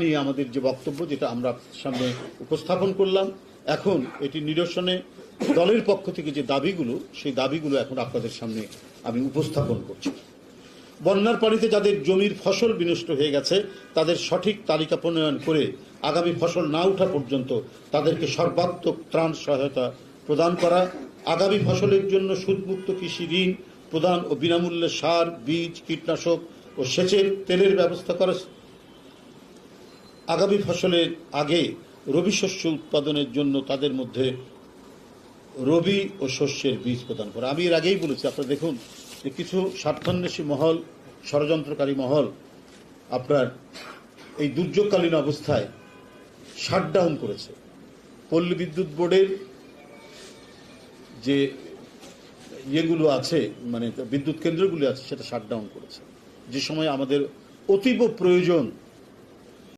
নিয়ে আমাদের যে বক্তব্য, যেটা আমরা সামনে উপস্থাপন করলাম, এখন এটি নিরসনে দলের পক্ষ থেকে যে দাবিগুলো, সেই দাবিগুলো এখন আপনাদের সামনে আমি উপস্থাপন করছি। বন্যার পানিতে যাদের জমির ফসল বিনষ্ট হয়ে গেছে তাদের সঠিক তালিকা প্রণয়ন করে আগামী ফসল না ওঠা পর্যন্ত তাদেরকে সর্বাত্মক ত্রাণ সহায়তা প্রদান করা, আগামী ফসলের জন্য সুদমুক্ত কৃষি ঋণ প্রদান ও বিনামূল্যে সার, বীজ, কীটনাশক ও সেচের তেলের ব্যবস্থা করা, আগামী ফসলের আগে রবি শস্য উৎপাদনের জন্য তাদের মধ্যে রবি ও শস্যের বীজ প্রদান করা। আমি এর আগেই বলেছি, আপনারা দেখুন যে কিছু স্বার্থান্বেষী মহল, ষড়যন্ত্রকারী মহল আপনার এই দুর্যোগকালীন অবস্থায় শাটডাউন করেছে। পল্লী বিদ্যুৎ বোর্ডের যে ইয়েগুলো আছে, মানে বিদ্যুৎ কেন্দ্রগুলি আছে, সেটা শাটডাউন করেছে। যে সময় আমাদের অতীব প্রয়োজন